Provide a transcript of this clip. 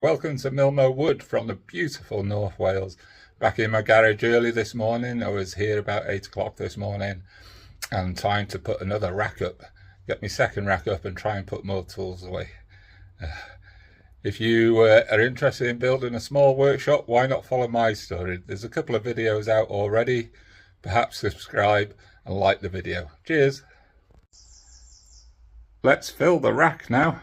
Welcome to Milmo Wood from the beautiful North Wales. Back in my garage early this morning. I was here about 8 o'clock this morning and trying to put another rack up, get my second rack up and try and put more tools away. If you are interested in building a small workshop, why not follow my story? There's a couple of videos out already. Perhaps subscribe and like the video. Cheers! Let's fill the rack now.